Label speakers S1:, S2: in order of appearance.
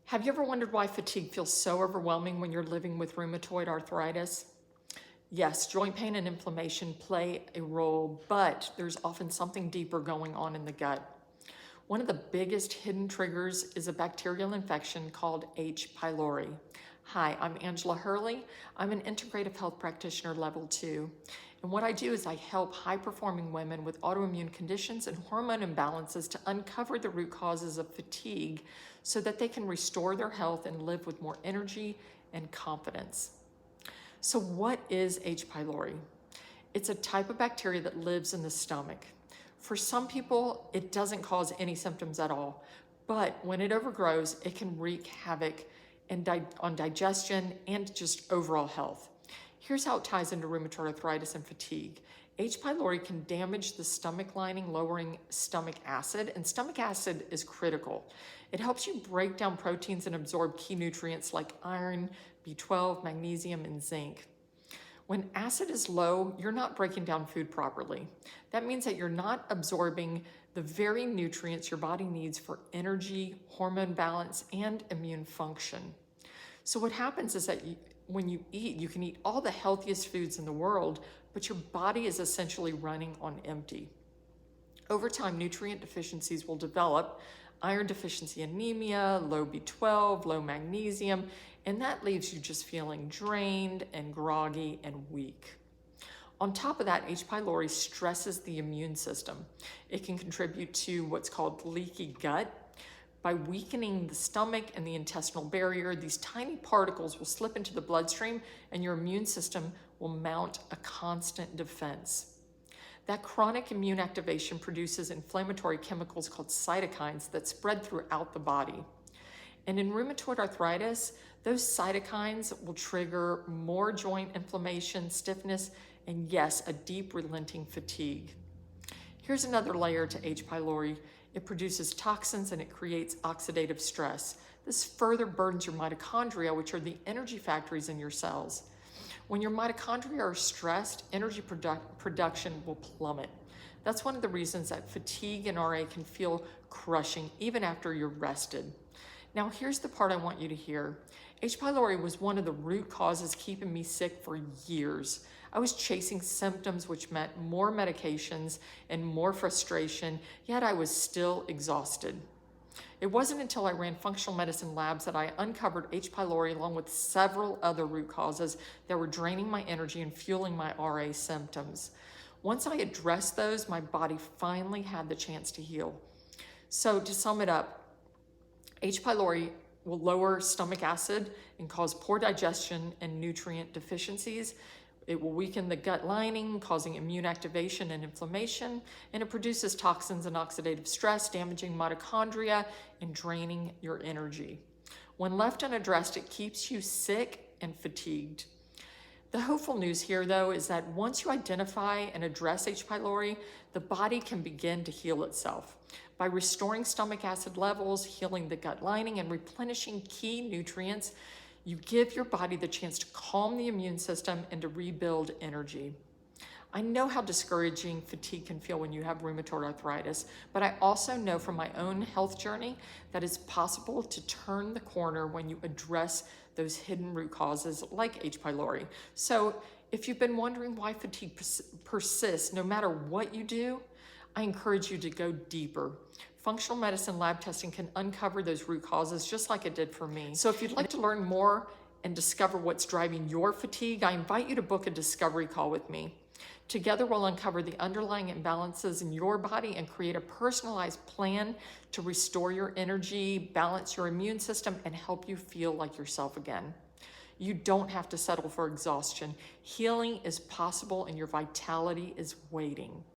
S1: Have you ever wondered why fatigue feels so overwhelming when you're living with rheumatoid arthritis? Yes, joint pain and inflammation play a role, but there's often something deeper going on in the gut. One of the biggest hidden triggers is a bacterial infection called H. pylori. Hi, I'm Angela Hurley. I'm an integrative health practitioner level 2. And what I do is I help high-performing women with autoimmune conditions and hormone imbalances to uncover the root causes of fatigue so that they can restore their health and live with more energy and confidence. So what is H. pylori? It's a type of bacteria that lives in the stomach. For some people, it doesn't cause any symptoms at all, but when it overgrows, it can wreak havoc on digestion and just overall health. Here's how it ties into rheumatoid arthritis and fatigue. H. pylori can damage the stomach lining, lowering stomach acid, and stomach acid is critical. It helps you break down proteins and absorb key nutrients like iron, B12, magnesium, and zinc. When acid is low, you're not breaking down food properly. That means that you're not absorbing the very nutrients your body needs for energy, hormone balance, and immune function. So what happens is that when you eat, you can eat all the healthiest foods in the world, but your body is essentially running on empty. Over time, nutrient deficiencies will develop: iron deficiency anemia, low B12, low magnesium, and that leaves you just feeling drained and groggy and weak. On top of that, H. pylori stresses the immune system. It can contribute to what's called leaky gut. By weakening the stomach and the intestinal barrier, these tiny particles will slip into the bloodstream and your immune system will mount a constant defense. That chronic immune activation produces inflammatory chemicals called cytokines that spread throughout the body. And in rheumatoid arthritis, those cytokines will trigger more joint inflammation, stiffness, and yes, a deep relenting fatigue. Here's another layer to H. pylori. It produces toxins and it creates oxidative stress. This further burdens your mitochondria, which are the energy factories in your cells. When your mitochondria are stressed, energy production will plummet. That's one of the reasons that fatigue and RA can feel crushing even after you're rested. Now here's the part I want you to hear. H. pylori was one of the root causes keeping me sick for years. I was chasing symptoms, which meant more medications and more frustration, yet I was still exhausted. It wasn't until I ran functional medicine labs that I uncovered H. pylori along with several other root causes that were draining my energy and fueling my RA symptoms. Once I addressed those, my body finally had the chance to heal. So to sum it up, H. pylori will lower stomach acid and cause poor digestion and nutrient deficiencies. It will weaken the gut lining, causing immune activation and inflammation, and it produces toxins and oxidative stress, damaging mitochondria and draining your energy. When left unaddressed, it keeps you sick and fatigued. The hopeful news here, though, is that once you identify and address H. pylori, the body can begin to heal itself. By restoring stomach acid levels, healing the gut lining, and replenishing key nutrients, you give your body the chance to calm the immune system and to rebuild energy. I know how discouraging fatigue can feel when you have rheumatoid arthritis, but I also know from my own health journey that it's possible to turn the corner when you address those hidden root causes like H. pylori. So if you've been wondering why fatigue persists no matter what you do, I encourage you to go deeper. Functional medicine lab testing can uncover those root causes just like it did for me. So if you'd like to learn more and discover what's driving your fatigue, I invite you to book a discovery call with me. Together, we'll uncover the underlying imbalances in your body and create a personalized plan to restore your energy, balance your immune system, and help you feel like yourself again. You don't have to settle for exhaustion. Healing is possible and your vitality is waiting.